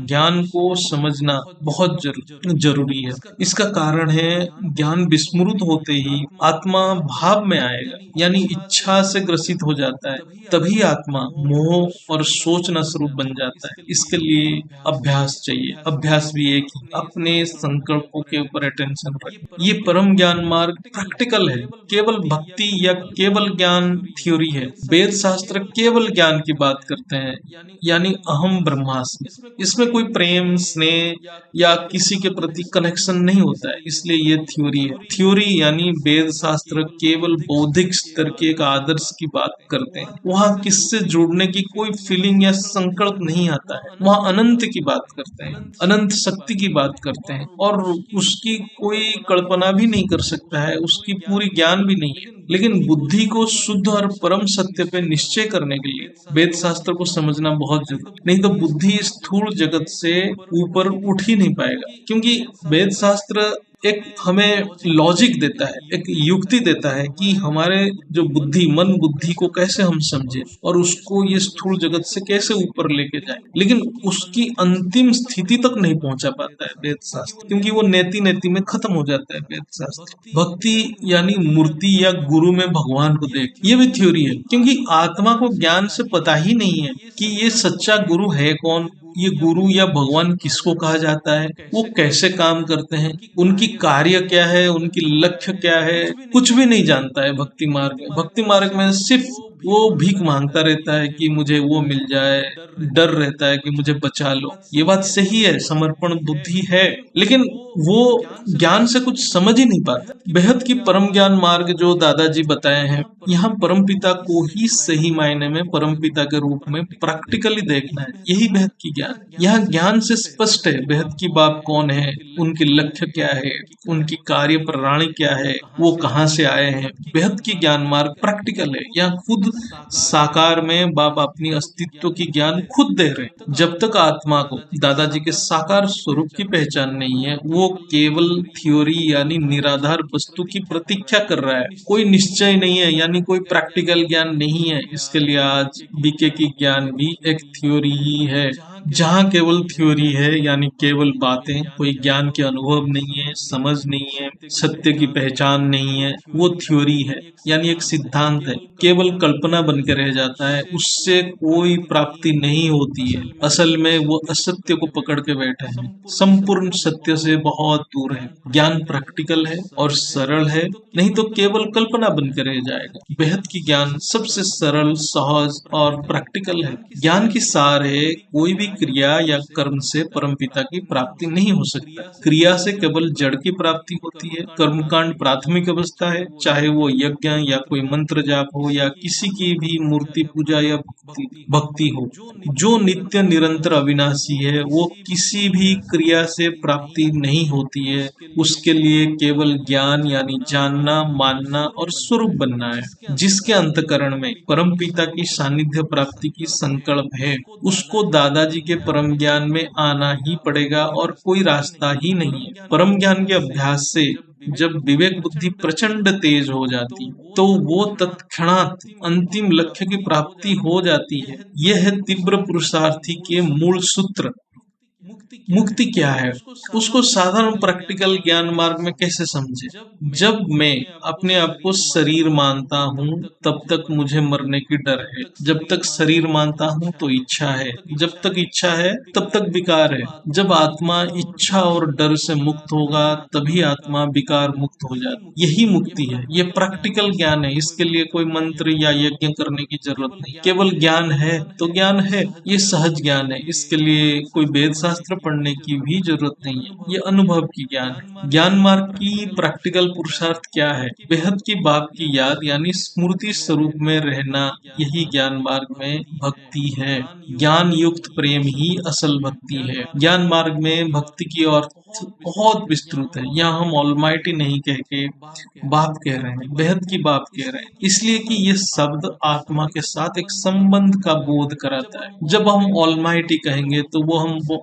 ज्ञान को समझना बहुत जरूरी है। इसका कारण है ज्ञान विस्मृत होते ही आत्मा भाव में आएगा, यानी इच्छा से ग्रसित हो जाता है, तभी आत्मा मोह और सोचना स्वरूप बन जाता है। इसके लिए अभ्यास चाहिए। अभ्यास भी एक ही, अपने संकल्पों के ऊपर अटेंशन रखें। ये परम ज्ञान मार्ग प्रैक्टिकल है, केवल भक्ति या केवल ज्ञान थ्योरी है। वेद शास्त्र केवल ज्ञान की बात करते हैं, यानी अहम ब्रह्मास्मि। इसमें कोई प्रेम, स्नेह या किसी के प्रति कनेक्शन नहीं होता है, इसलिए ये थ्योरी है। थ्योरी यानी वेद शास्त्र केवल बौद्धिक स्तर के एक आदर्श की बात करते हैं। वहाँ किससे जुड़ने की कोई फीलिंग या संकल्प नहीं आता है। वहाँ अनंत की बात करते हैं, अनंत शक्ति की बात करते हैं, और उसकी कोई कल्पना भी नहीं कर सकता है, उसकी पूरी ज्ञान भी नहीं है। लेकिन बुद्धि को शुद्ध और परम सत्य पे निश्चय करने के लिए वेद शास्त्र को समझना बहुत जरूरी, नहीं तो बुद्धि स्थूल जगत से ऊपर उठ ही नहीं पाएगा। क्योंकि वेद शास्त्र एक हमें लॉजिक देता है, एक युक्ति देता है कि हमारे जो बुद्धि, मन बुद्धि को कैसे हम समझे और उसको ये स्थूल जगत से कैसे ऊपर लेके जाए, लेकिन उसकी अंतिम स्थिति तक नहीं पहुंचा पाता है वेद शास्त्र, क्योंकि वो नेति नेति में खत्म हो जाता है वेद शास्त्र। भक्ति यानी मूर्ति या गुरु में भगवान को देख, ये भी थ्योरी है, क्योंकि आत्मा को ज्ञान से पता ही नहीं है कि ये सच्चा गुरु है कौन, ये गुरु या भगवान किसको कहा जाता है, वो कैसे काम करते हैं, उनकी कार्य क्या है, उनकी लक्ष्य क्या है, कुछ भी नहीं जानता है। भक्ति मार्ग में, भक्ति मार्ग में सिर्फ वो भीख मांगता रहता है कि मुझे वो मिल जाए, डर रहता है कि मुझे बचा लो। ये बात सही है, समर्पण बुद्धि है, लेकिन वो ज्ञान से कुछ समझ ही नहीं पाता। बेहद की परम ज्ञान मार्ग जो दादाजी बताए हैं, यहाँ परमपिता को ही सही मायने में परमपिता के रूप में प्रैक्टिकली देखना है, यही बेहद की ज्ञान। यहाँ ज्ञान से स्पष्ट है बेहद की बाप कौन है, उनके लक्ष्य क्या है, उनकी कार्य प्रणाली क्या है, वो कहाँ से आए हैं। बेहद की ज्ञान मार्ग प्रैक्टिकल है। यहाँ खुद साकार में बाप अपनी अस्तित्व की ज्ञान खुद दे रहे हैं। जब तक आत्मा को दादाजी के साकार स्वरूप की पहचान नहीं है, वो केवल थ्योरी यानी निराधार वस्तु की प्रतीक्षा कर रहा है। कोई निश्चय नहीं है, यानी कोई प्रैक्टिकल ज्ञान नहीं है। इसके लिए आज बीके की ज्ञान भी एक थ्योरी ही है। जहाँ केवल थ्योरी है यानी केवल बातें, कोई ज्ञान के अनुभव नहीं है, समझ नहीं है, सत्य की पहचान नहीं है, वो थ्योरी है यानी एक सिद्धांत है, केवल कल्पना बन के रह जाता है, उससे कोई प्राप्ति नहीं होती है। असल में वो असत्य को पकड़ के बैठे हैं, संपूर्ण सत्य से बहुत दूर है। ज्ञान प्रैक्टिकल है और सरल है, नहीं तो केवल कल्पना बन के रह जाएगा। बेहद की ज्ञान सबसे सरल, सहज और प्रैक्टिकल है। ज्ञान की सार है, कोई भी क्रिया या कर्म से परमपिता की प्राप्ति नहीं हो सकता। क्रिया से केवल जड़ की प्राप्ति होती है। कर्मकांड प्राथमिक अवस्था है, चाहे वो यज्ञ या कोई मंत्र जाप हो या किसी की भी मूर्ति पूजा या भक्ति हो। जो नित्य निरंतर अविनाशी है, वो किसी भी क्रिया से प्राप्ति नहीं होती है। उसके लिए केवल ज्ञान यानी जानना, मानना और स्वरूप बनना है। जिसके अंतकरण में परम पिता की सानिध्य प्राप्ति की संकल्प है, उसको दादाजी के परम ज्ञान में आना ही पड़ेगा और कोई रास्ता ही नहीं है। परम ज्ञान के अभ्यास से जब विवेक बुद्धि प्रचंड तेज हो जाती, तो वो तत्क्षणात अंतिम लक्ष्य की प्राप्ति हो जाती है। यह है तीव्र पुरुषार्थी के मूल सूत्र। मुक्ति क्या है, उसको साधारण प्रैक्टिकल ज्ञान मार्ग में कैसे समझे। जब मैं अपने आप को शरीर मानता हूँ, तब तक मुझे मरने की डर है। जब तक शरीर मानता हूँ तो इच्छा है, जब तक इच्छा है तब तक विकार है। जब आत्मा इच्छा और डर से मुक्त होगा, तभी आत्मा विकार मुक्त हो जाती। यही मुक्ति है, ये प्रैक्टिकल ज्ञान है। इसके लिए कोई मंत्र या यज्ञ करने की जरूरत नहीं, केवल ज्ञान है तो ज्ञान है, ये सहज ज्ञान है। इसके लिए कोई वेद शास्त्र पढ़ने की भी जरूरत नहीं है, ये अनुभव की ज्ञान है। ज्ञान मार्ग की प्रैक्टिकल पुरुषार्थ क्या है, बेहद की बाप की याद यानी स्मृति स्वरूप में रहना, यही ज्ञान मार्ग में भक्ति है। ज्ञान युक्त प्रेम ही असल भक्ति है। ज्ञान मार्ग में भक्ति की अर्थ बहुत विस्तृत है। यहाँ हम ऑलमाइटी नहीं कह के बाप कह रहे हैं, बेहद की बाप कह रहे हैं, इसलिए कि ये शब्द आत्मा के साथ एक संबंध का बोध कराता है। जब हम ऑलमाइटी कहेंगे तो वो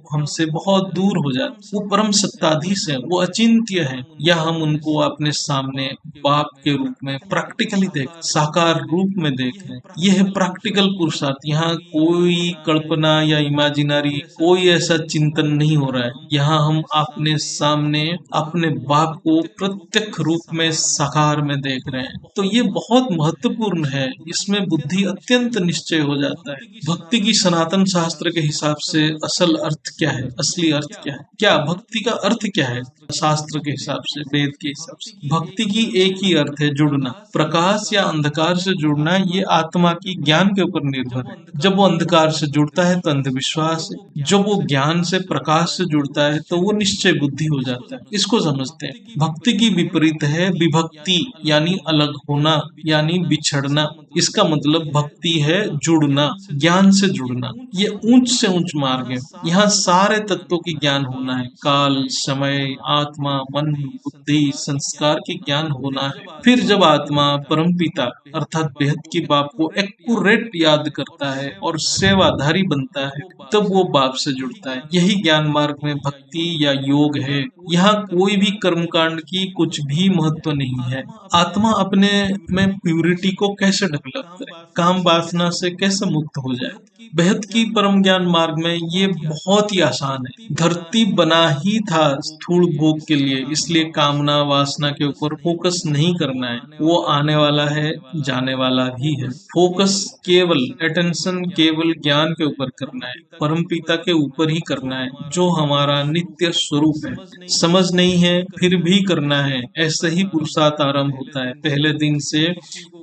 हमसे बहुत दूर हो जाते। वो परम सत्ताधीश है, वो अचिंत्य है, या हम उनको अपने सामने बाप के रूप में प्रैक्टिकली देख, साकार रूप में देख रहे हैं। यह है प्रैक्टिकल पुरुषार्थ। यहाँ कोई कल्पना या इमेजिनरी कोई ऐसा चिंतन नहीं हो रहा है। यहाँ हम अपने सामने अपने बाप को प्रत्यक्ष रूप में साकार में देख रहे हैं। तो ये बहुत महत्वपूर्ण है, इसमें बुद्धि अत्यंत निश्चय हो जाता है। भक्ति की सनातन शास्त्र के हिसाब से असल अर्थ क्या है, असली अर्थ क्या है, क्या भक्ति का अर्थ क्या है। शास्त्र के हिसाब से, वेद के हिसाब से भक्ति की एक ही अर्थ है, जुड़ना। प्रकाश या अंधकार से जुड़ना, ये आत्मा की ज्ञान के ऊपर निर्भर है। जब वो अंधकार से जुड़ता है तो अंधविश्वास है, जब वो ज्ञान से प्रकाश से जुड़ता है तो वो निश्चय बुद्धि हो जाता है। इसको समझते हैं। भक्ति की विपरीत है विभक्ति यानी अलग होना यानी बिछड़ना। इसका मतलब भक्ति है जुड़ना, ज्ञान से जुड़ना। ये ऊंच से ऊंच मार्ग है। यहाँ सारे तत्वों की ज्ञान होना है, काल, समय, आत्मा, मन, बुद्धि, संस्कार की ज्ञान होना है। फिर जब आत्मा परमपिता अर्थात बेहद की बाप को एक्यूरेट याद करता है और सेवाधारी बनता है, तब वो बाप से जुड़ता है। यही ज्ञान मार्ग में भक्ति या योग है। यहाँ कोई भी कर्मकांड की कुछ भी महत्व नहीं है। आत्मा अपने में प्यूरिटी को कैसे डेवलप करे, काम वासना से कैसे मुक्त हो जाए। बेहद की परम ज्ञान मार्ग में ये बहुत ही आसान है। धरती बना ही था स्थूल भोग के लिए, इसलिए कामना वासना के ऊपर फोकस नहीं करना है। वो आने वाला है, जाने वाला भी है। फोकस केवल अटेंशन केवल ज्ञान के ऊपर करना है, परम पिता के ऊपर ही करना है, जो हमारा नित्य स्वरूप है। समझ नहीं है फिर भी करना है, ऐसे ही पुरुषार्थ आरंभ होता है। पहले दिन से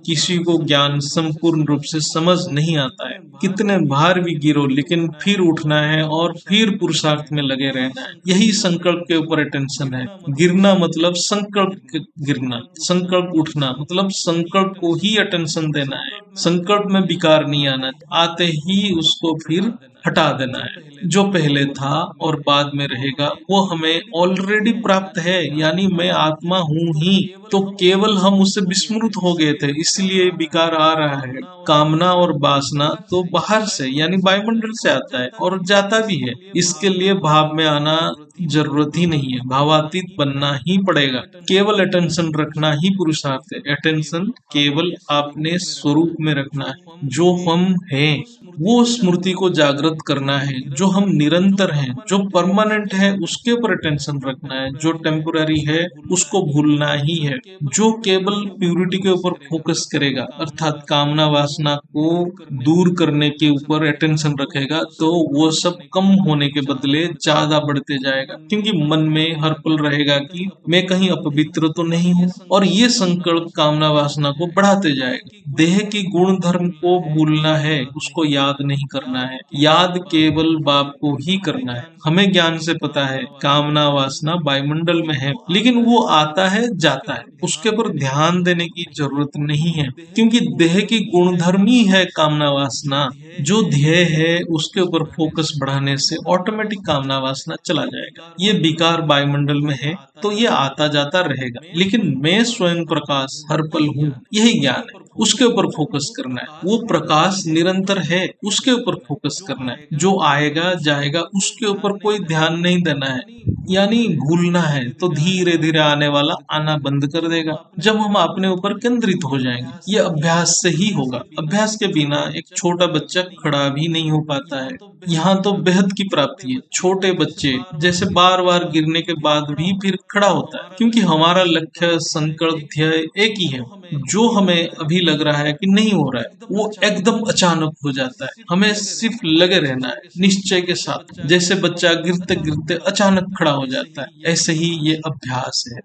किसी को ज्ञान संपूर्ण रूप से समझ नहीं आता है। कितने बार भी गिरो लेकिन फिर उठना है और फिर पुरुषार्थ में लगे रहना है। यही संकल्प के ऊपर अटेंशन है। गिरना मतलब संकल्प गिरना, संकल्प उठना मतलब संकल्प को ही अटेंशन देना है। संकल्प में विकार नहीं आना, आते ही उसको फिर हटा देना है। जो पहले था और बाद में रहेगा वो हमें ऑलरेडी प्राप्त है, यानी मैं आत्मा हूँ ही, तो केवल हम उससे विस्मृत हो गए थे इसलिए विकार आ रहा है। कामना और वासना तो बाहर से यानी वायुमंडल से आता है और जाता भी है, इसके लिए भाव में आना जरूरत ही नहीं है, भावातीत बनना ही पड़ेगा। केवल अटेंशन रखना ही पुरुषार्थ है। अटेंशन केवल अपने स्वरूप में रखना है, जो हम हैं वो स्मृति को जागृत करना है। जो हम निरंतर हैं, जो परमानेंट है उसके ऊपर अटेंशन रखना है। जो टेम्पोररी है उसको भूलना ही है। जो केवल प्यूरिटी के ऊपर फोकस करेगा अर्थात कामना वासना को दूर करने के ऊपर अटेंशन रखेगा तो वो सब कम होने के बदले ज्यादा बढ़ते जाएगा, क्योंकि मन में हर पल रहेगा कि मैं कहीं अपवित्र तो नहीं हूँ, और ये संकल्प कामना वासना को बढ़ाते जाएगा। देह की गुण धर्म को भूलना है, उसको याद नहीं करना है। याद केवल बाप को ही करना है। हमें ज्ञान से पता है कामना वासना वायुमंडल में है, लेकिन वो आता है जाता है, उसके ऊपर ध्यान देने की जरूरत नहीं है, क्योंकि देह की गुणधर्म ही है कामना वासना। जो ध्येय है उसके ऊपर फोकस बढ़ाने से ऑटोमेटिक कामना वासना चला जाएगा। ये विकार वायुमंडल में है तो ये आता जाता रहेगा, लेकिन मैं स्वयं प्रकाश हर पल हूँ, यही ज्ञान है। उसके ऊपर फोकस करना है। वो प्रकाश निरंतर है, उसके ऊपर फोकस करना है। जो आएगा जाएगा उसके ऊपर कोई ध्यान नहीं देना है, यानी भूलना है तो धीरे धीरे आने वाला आना बंद कर देगा जब हम अपने ऊपर केंद्रित हो जाएंगे। ये अभ्यास से ही होगा। अभ्यास के बिना एक छोटा बच्चा खड़ा भी नहीं हो पाता है। यहाँ तो बेहद की प्राप्ति है। छोटे बच्चे जैसे बार बार गिरने के बाद भी फिर खड़ा होता है, क्योंकि हमारा लक्ष्य संकल्प ध्येय एक ही है। जो हमें अभी लग रहा है कि नहीं हो रहा है वो एकदम अचानक हो जाता है। हमें सिर्फ लगे रहना है निश्चय के साथ। जैसे बच्चा गिरते गिरते अचानक खड़ा हो जाता है, ऐसे ही ये अभ्यास है।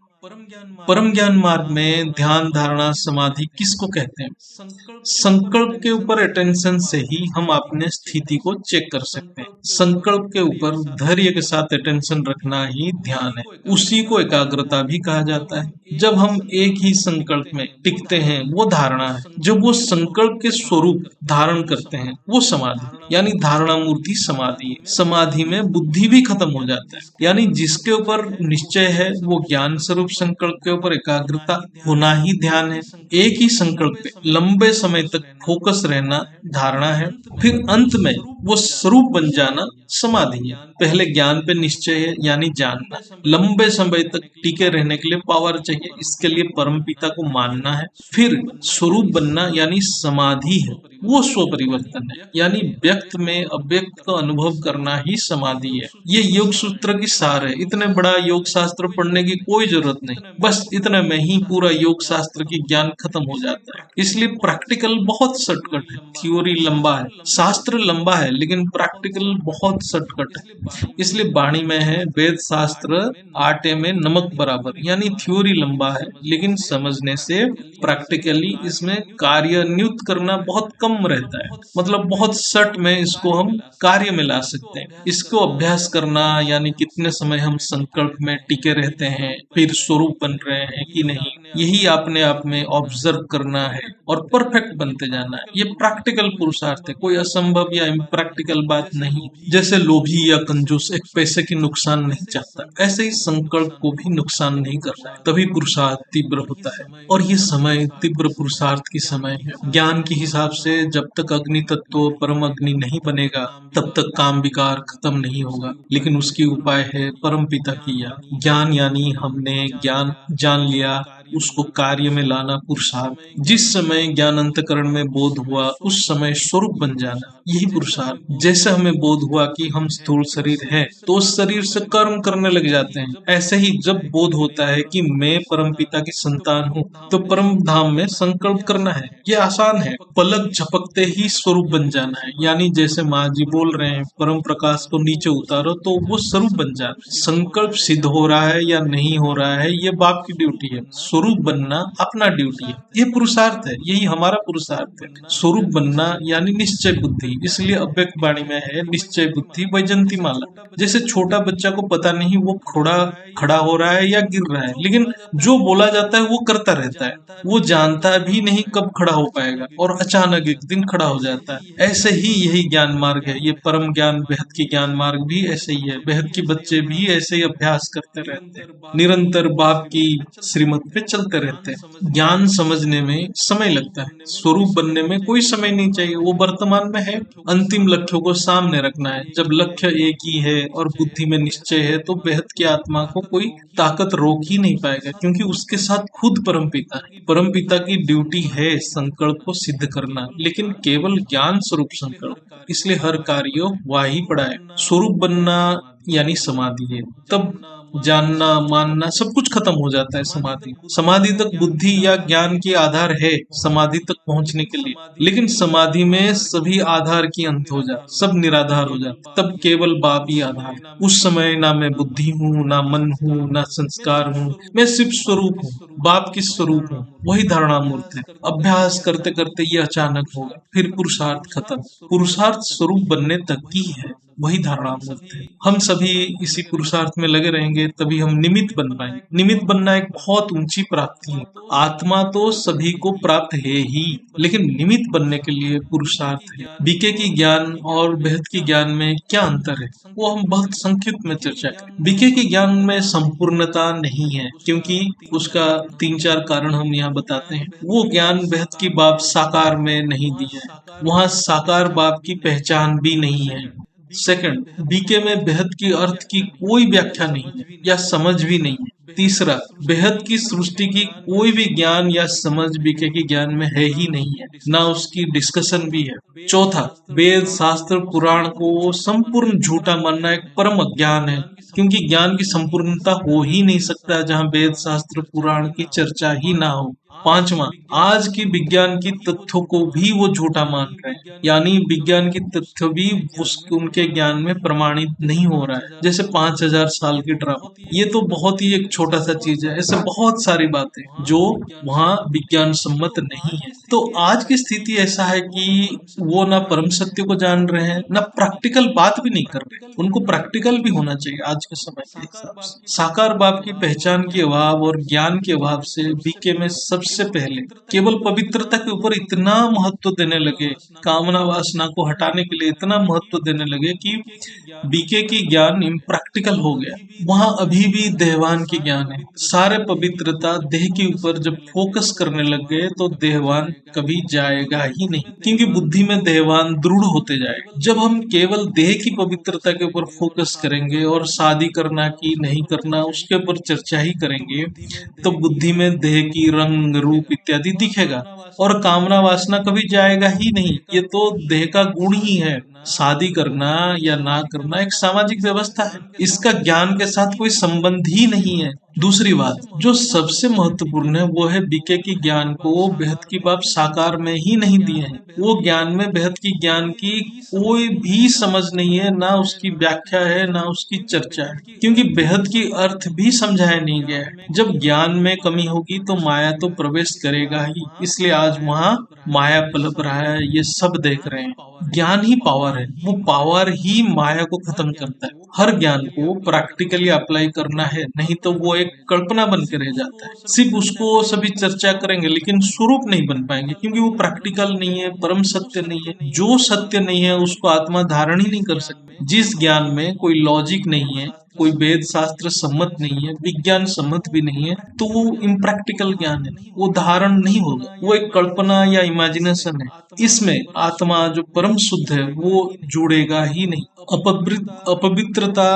परम ज्ञान मार्ग में ध्यान धारणा समाधि किसको कहते हैं? संकल्प के ऊपर अटेंशन से ही हम अपने स्थिति को चेक कर सकते हैं। संकल्प के ऊपर धैर्य के साथ अटेंशन रखना ही ध्यान है। उसी को एकाग्रता भी कहा जाता है। जब हम एक ही संकल्प में टिकते हैं वो धारणा है। जब वो संकल्प के स्वरूप धारण करते हैं वो समाधि, यानी धारणा मूर्ति समाधि है। समाधि में बुद्धि भी खत्म हो जाता है, यानी जिसके ऊपर निश्चय है वो ज्ञान स्वरूप संकल्प के ऊपर एकाग्रता होना ही ध्यान है। एक ही संकल्प पे लंबे समय तक फोकस रहना धारणा है। फिर अंत में वो स्वरूप बन जाना समाधि है। पहले ज्ञान पे निश्चय है यानी जानना, लंबे समय तक टिके रहने के लिए पावर चाहिए, इसके लिए परम पिता को मानना है। फिर स्वरूप बनना यानी समाधि है, वो स्व परिवर्तन है, यानी व्यक्त में अव्यक्त का अनुभव करना ही समाधि है। ये योग सूत्र की सार है। इतने बड़ा योग शास्त्र पढ़ने की कोई जरूरत नहीं, बस इतने में ही पूरा योग शास्त्र की ज्ञान खत्म हो जाता है। इसलिए प्रैक्टिकल बहुत शॉर्टकट है। थ्योरी लंबा है, शास्त्र लंबा है, लेकिन प्रैक्टिकल बहुत शॉर्टकट है। इसलिए वाणी में है वेद शास्त्र आटे में नमक बराबर, यानी थ्योरी लंबा है लेकिन समझने से प्रैक्टिकली इसमें कार्य नियुक्त करना बहुत कम रहता है। मतलब बहुत सट में इसको हम कार्य में ला सकते हैं। इसको अभ्यास करना यानी कितने समय हम संकल्प में टिके रहते हैं, फिर स्वरूप बन रहे हैं कि नहीं, यही अपने आप में ऑब्जर्व करना है और परफेक्ट बनते जाना है। ये प्रैक्टिकल पुरुषार्थ है, कोई असंभव या इम्प्रैक्टिकल बात नहीं। जैसे लोभी या कंजूस एक पैसे की नुकसान नहीं चाहता, ऐसे ही संकल्प को भी नुकसान नहीं करता है, तभी पुरुषार्थ तीव्र होता है। और ये समय तीव्र पुरुषार्थ की समय है। ज्ञान के हिसाब से जब तक अग्नि तत्व परम अग्नि नहीं बनेगा तब तक काम विकार खत्म नहीं होगा, लेकिन उसकी उपाय है परम पिता की याद। ज्ञान यानी हमने ज्ञान जान लिया, उसको कार्य में लाना पुरुषार्थ। जिस समय ज्ञान अंतकरण में बोध हुआ उस समय स्वरूप बन जाना, यही पुरुषार्थ। जैसे हमें बोध हुआ कि हम स्थूल शरीर है तो उस शरीर से कर्म करने लग जाते हैं, ऐसे ही जब बोध होता है कि मैं परम पिता की संतान हूँ तो परम धाम में संकल्प करना है। ये आसान है, पलक झपकते ही स्वरूप बन जाना है। यानी जैसे माँ जी बोल रहे हैं परम प्रकाश को नीचे उतारो तो वो स्वरूप बन जाना है। संकल्प सिद्ध हो रहा है या नहीं हो रहा है ये बाप की ड्यूटी है। स्वरूप बनना अपना ड्यूटी है, ये पुरुषार्थ है, यही हमारा पुरुषार्थ है। स्वरूप बनना यानी निश्चय बुद्धि, इसलिए अव्यक्त वाणी में है निश्चय बुद्धि वैजंती माला। जैसे छोटा बच्चा को पता नहीं वो घोड़ा खड़ा हो रहा है या गिर रहा है, लेकिन जो बोला जाता है वो करता रहता है, वो जानता भी नहीं कब खड़ा हो पाएगा और अचानक एक दिन खड़ा हो जाता है। ऐसे ही यही ज्ञान मार्ग है, ये परम ज्ञान बेहद की ज्ञान मार्ग भी ऐसे ही है। बेहद के बच्चे भी ऐसे ही अभ्यास करते रहते हैं, निरंतर बाप की श्रीमत पे चलते रहते हैं। ज्ञान समझने में समय लगता है, स्वरूप बनने में कोई समय नहीं चाहिए, वो वर्तमान में है। अंतिम लक्ष्यों को सामने रखना है। जब लक्ष्य एक ही है और बुद्धि में निश्चय है तो बेहद की आत्मा को कोई ताकत रोक ही नहीं पाएगा, क्योंकि उसके साथ खुद परमपिता है। परमपिता की ड्यूटी है संकल्प को सिद्ध करना, लेकिन केवल ज्ञान स्वरूप संकल्प, इसलिए हर कार्य वह ही पड़ा है। स्वरूप बनना यानी समाधि है, तब जानना मानना सब कुछ खत्म हो जाता है। समाधि समाधि तक बुद्धि या ज्ञान के आधार है समाधि तक पहुंचने के लिए, लेकिन समाधि में सभी आधार की अंत हो जाए, सब निराधार हो जाता, तब केवल बाप ही आधार है। उस समय ना मैं बुद्धि हूँ, ना मन हूँ, ना संस्कार हूँ, मैं सिर्फ स्वरूप हूँ, बाप की स्वरूप हूँ, वही धारणा मूर्त है। अभ्यास करते करते ये अचानक होगा, फिर पुरुषार्थ खत्म। पुरुषार्थ स्वरूप बनने तक की है, वही धारणा मूर्त है। हम सभी इसी पुरुषार्थ में लगे रहेंगे तभी हम निमित्त बन पाएंगे। निमित्त बनना एक बहुत ऊंची प्राप्ति है। आत्मा तो सभी को प्राप्त है ही, लेकिन निमित्त बनने के लिए पुरुषार्थ है। बीके की ज्ञान और बेहद की ज्ञान में क्या अंतर है, वो हम बहुत संक्षिप्त में चर्चा करें। बीके की ज्ञान में संपूर्णता नहीं है, क्योंकि उसका 3-4 कारण हम यहाँ बताते हैं। वो ज्ञान बेहद की बाप साकार में नहीं दी है, वहाँ साकार बाप की पहचान भी नहीं है। सेकंड, बीके में बेहद की अर्थ की कोई व्याख्या नहीं है या समझ भी नहीं है। तीसरा, बेहद की सृष्टि की कोई भी ज्ञान या समझ बीके की ज्ञान में है ही नहीं है, ना उसकी डिस्कशन भी है। चौथा, वेद शास्त्र पुराण को संपूर्ण झूठा मानना एक परम अज्ञान है, क्योंकि ज्ञान की संपूर्णता हो ही नहीं सकता जहाँ वेद शास्त्र पुराण की चर्चा ही ना हो। पांचवा, आज की विज्ञान की तथ्यों को भी वो झूठा मान रहे हैं, यानी विज्ञान की तथ्य भी उनके ज्ञान में प्रमाणित नहीं हो रहा है। जैसे 5000 साल की ड्रामा, ये तो बहुत ही एक छोटा सा चीज है। ऐसे बहुत सारी बातें जो वहाँ विज्ञान सम्मत नहीं है। तो आज की स्थिति ऐसा है कि वो ना परम सत्य को जान रहे हैं, ना प्रैक्टिकल बात भी नहीं कर रहे। उनको प्रैक्टिकल भी होना चाहिए आज के समय के हिसाब से। साकार बाप की पहचान के अभाव और ज्ञान के अभाव से बीके में सबसे पहले केवल पवित्रता के ऊपर इतना महत्व देने लगे, कामना वासना को हटाने के लिए इतना महत्व देने लगे कि बीके की ज्ञान इम्प्रैक्टिकल हो गया। वहाँ अभी भी देहवान की ज्ञान है। सारे पवित्रता देह के ऊपर जब फोकस करने लग गए तो देहवान कभी जाएगा ही नहीं, क्योंकि बुद्धि में देहवान दृढ़ होते जाएगा। जब हम केवल देह की पवित्रता के ऊपर फोकस करेंगे और शादी करना की नहीं करना उसके ऊपर चर्चा ही करेंगे, तो बुद्धि में देह की रंग रूप इत्यादि दिखेगा और कामना वासना कभी जाएगा ही नहीं। ये तो देह का गुण ही है। शादी करना या ना करना एक सामाजिक व्यवस्था है, इसका ज्ञान के साथ कोई संबंध ही नहीं है। दूसरी बात जो सबसे महत्वपूर्ण है वो है बीके की ज्ञान को बेहद की बाप साकार में ही नहीं दिए हैं। वो ज्ञान में बेहद की ज्ञान की कोई भी समझ नहीं है, ना उसकी व्याख्या है ना उसकी चर्चा है, क्योंकि बेहद की अर्थ भी समझाया नहीं गया है। जब ज्ञान में कमी होगी तो माया तो प्रवेश करेगा ही, इसलिए आज वहाँ माया पलप रहा है, ये सब देख रहे हैं। ज्ञान ही पावर है, वो पावर ही माया को खत्म करता है। हर ज्ञान को प्रैक्टिकली अप्लाई करना है, नहीं तो वो एक कल्पना बन के रह जाता है। सिर्फ उसको सभी चर्चा करेंगे लेकिन स्वरूप नहीं बन पाएंगे, क्योंकि वो प्रैक्टिकल नहीं है, परम सत्य नहीं है। जो सत्य नहीं है उसको आत्मा धारण ही नहीं कर सकती। जिस ज्ञान में कोई लॉजिक नहीं है, कोई वेद शास्त्र सम्मत नहीं है, विज्ञान सम्मत भी नहीं है, तो वो इम्प्रैक्टिकल ज्ञान है, वो धारण नहीं होगा, वो एक कल्पना या इमेजिनेशन है। इसमें आत्मा जो परम शुद्ध है वो जुड़ेगा ही नहीं। अपवित्रता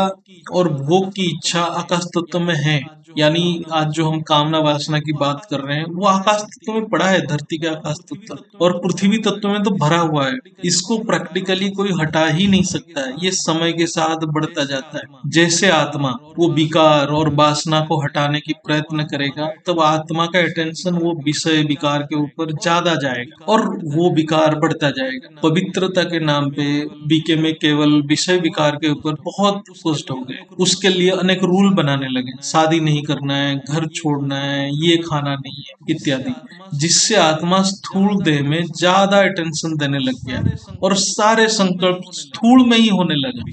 और भोग की इच्छा आकाश तत्व में है, यानी आज जो हम कामना वासना की बात कर रहे हैं वो आकाश तत्व में पड़ा है, धरती के आकाश तत्व और पृथ्वी तत्व में तो भरा हुआ है। इसको प्रैक्टिकली कोई हटा ही नहीं सकता है, ये समय के साथ बढ़ता जाता है। जैसे आत्मा वो विकार और वासना को हटाने की प्रयत्न करेगा, तब आत्मा का अटेंशन वो विषय विकार के ऊपर ज्यादा जाएगा और वो विकार बढ़ता जाएगा। पवित्रता के नाम पे बीके में केवल विषय विकार के ऊपर बहुत फोकस्ड हो गए, उसके लिए अनेक रूल बनाने लगे। शादी नहीं करना है, घर छोड़ना है, ये खाना नहीं है इत्यादि, जिससे आत्मा स्थूल देह में ज्यादा अटेंशन देने लग गया और सारे संकल्प स्थूल में ही होने लगे।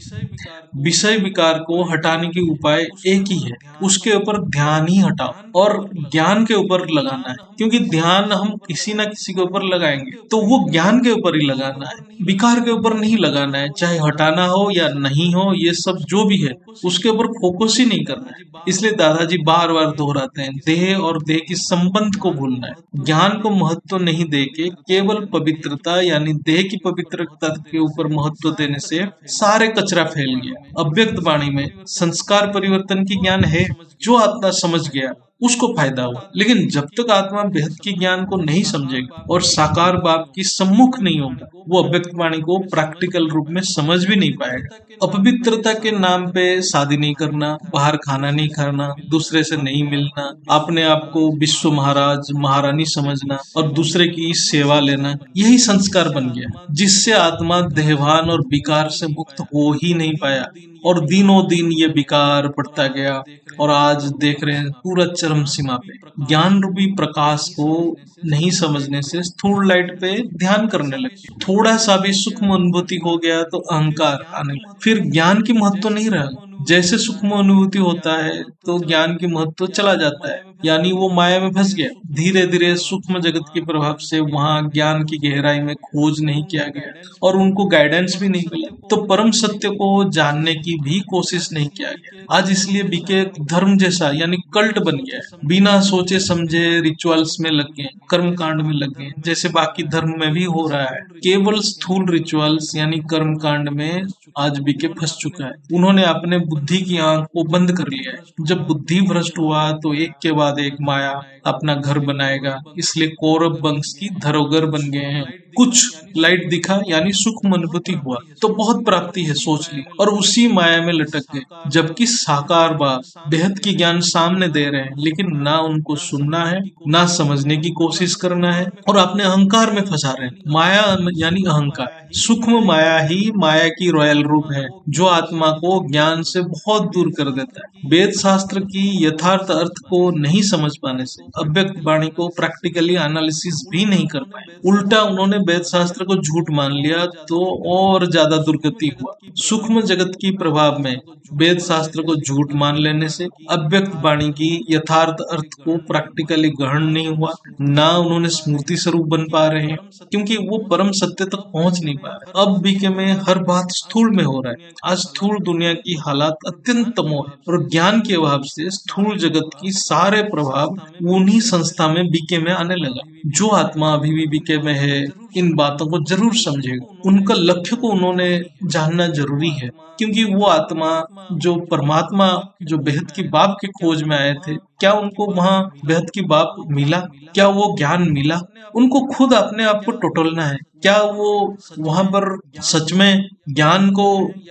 विषय विकार को हटाने के उपाय एक ही है, उसके ऊपर ध्यान ही हटाओ और ज्ञान के ऊपर लगाना है, क्योंकि ध्यान हम किसी ना किसी के ऊपर लगाएंगे तो वो ज्ञान के ऊपर ही लगाना है, विकार के ऊपर नहीं लगाना है। चाहे हटाना हो या नहीं हो, ये सब जो भी है उसके ऊपर फोकस ही नहीं करना है। इसलिए दादाजी बार बार दोहराते हैं, देह और देह की संबंध को भूलना है। ज्ञान को महत्व नहीं देके केवल पवित्रता यानी देह की पवित्रता के ऊपर महत्व देने से सारे कचरा फैल गया। अव्यक्त वाणी में संस्कार परिवर्तन की ज्ञान है, जो आत्मा समझ गया उसको फायदा हुआ, लेकिन जब तक आत्मा बेहद की ज्ञान को नहीं समझेगा और साकार बाप की सम्मुख नहीं होगा, वो अव्यक्त वाणी को प्रैक्टिकल रूप में समझ भी नहीं पाएगा। अपवित्रता के नाम पे शादी नहीं करना, बाहर खाना नहीं खाना, दूसरे से नहीं मिलना, अपने आप को विश्व महाराज महारानी समझना और दूसरे की सेवा लेना, यही संस्कार बन गया, जिससे आत्मा देहभान और विकार से मुक्त हो ही नहीं पाया और दिनों दिन ये विकार बढ़ता गया और आज देख रहे हैं पूरा चरम सीमा पे। ज्ञान रूपी प्रकाश को नहीं समझने से स्थूल लाइट पे ध्यान करने लगे, थोड़ा सा भी सूक्ष्म अनुभूति हो गया तो अहंकार आने लगा, फिर ज्ञान की महत्व नहीं रहा। जैसे सूक्ष्म अनुभूति होता है तो ज्ञान की महत्व चला जाता है, यानी वो माया में फंस गया। धीरे धीरे सूक्ष्म जगत के प्रभाव से वहां ज्ञान की गहराई में खोज नहीं किया गया और उनको गाइडेंस भी नहीं मिला, तो परम सत्य को जानने की भी कोशिश नहीं किया गया। आज इसलिए बीके धर्म जैसा यानी कल्ट बन गया है, बिना सोचे समझे रिचुअल्स में लग गए, कर्म कांड में लग गए, जैसे बाकी धर्म में भी हो रहा है। केवल स्थूल रिचुअल्स यानी कर्म कांड में आज बीके फंस चुका है। उन्होंने अपने बुद्धि की आंख को बंद कर लिया है। जब बुद्धि भ्रष्ट हुआ तो एक के बाद एक माया अपना घर बनाएगा, इसलिए कौरव वंश की धरोहर बन गए हैं। कुछ लाइट दिखा यानी सूक्ष्म अनुभूति हुआ तो बहुत प्राप्ति है सोच ली और उसी माया में लटक गए, जबकि साकार बाप बेहद की ज्ञान सामने दे रहे हैं, लेकिन ना उनको सुनना है ना समझने की कोशिश करना है और अपने अहंकार में फंसा रहे हैं। माया यानी अहंकार, सूक्ष्म माया ही माया की रॉयल रूप है, जो आत्मा को ज्ञान से बहुत दूर कर देता है। वेद शास्त्र की यथार्थ अर्थ को नहीं समझ पाने से अव्यक्त वाणी को प्रैक्टिकली एनालिसिस भी नहीं कर पाए, उल्टा उन्होंने वेद शास्त्र को झूठ मान लिया तो और ज्यादा दुर्गति हुआ। सूक्ष्म जगत की प्रभाव में वेद शास्त्र को झूठ मान लेने से अव्यक्त वाणी की यथार्थ अर्थ को प्रैक्टिकली ग्रहण नहीं हुआ, ना उन्होंने स्मृति स्वरूप बन पा रहे हैं, क्योंकि वो परम सत्य तक पहुंच नहीं पा रहे। अब बीके में हर बात स्थूल में हो रहा है। आज स्थूल दुनिया की हालात अत्यंत तमोह है और ज्ञान के अभाव से स्थूल जगत की सारे प्रभाव उन्हीं संस्था में बीके में आने लगा। जो आत्मा अभी भी बीके में है इन बातों को जरूर समझेगा। उनका लक्ष्य को उन्होंने जानना जरूरी है, क्योंकि वो आत्मा जो परमात्मा जो बेहद की बाप की खोज में आए थे, क्या उनको वहाँ बेहद की बाप मिला? क्या वो ज्ञान मिला? उनको खुद अपने आप को टटोलना है, क्या वो वहां पर सच में ज्ञान को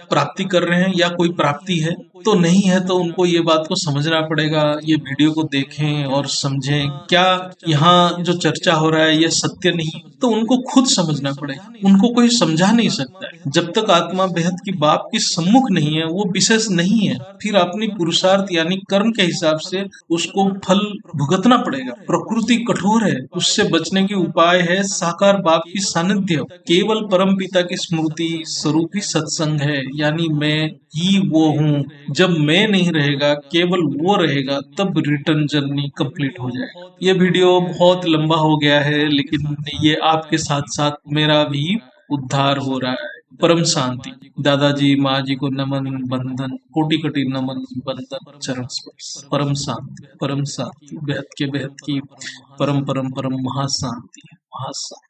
प्राप्ति कर रहे हैं या कोई प्राप्ति है? तो नहीं है तो उनको ये बात को समझना पड़ेगा। ये वीडियो को देखें और समझें, क्या यहाँ जो चर्चा हो रहा है ये सत्य नहीं, तो उनको खुद समझना पड़ेगा। उनको कोई समझा नहीं सकता है। जब तक आत्मा बेहद की बाप की सम्मुख नहीं है, वो विशेष नहीं है, फिर अपनी पुरुषार्थ यानी कर्म के हिसाब से उसको फल भुगतना पड़ेगा। प्रकृति कठोर है, उससे बचने के उपाय है साकार बाप की सानिध्य। केवल परम पिता की स्मृति स्वरूप ही सत्संग है, यानी मैं ही वो हूँ। जब मैं नहीं रहेगा, केवल वो रहेगा, तब रिटर्न जर्नी कंप्लीट हो जाएगा। ये वीडियो बहुत लंबा हो गया है, लेकिन ये आपके साथ साथ मेरा भी उद्धार हो रहा है। परम शांति। दादाजी माँ जी को नमन बंदन, कोटि कोटि नमन बंदन, चरण स्पर्श। परम शांति, परम शांति, बेहद के बेहद की परम परम परम महाशांति, महाशांति।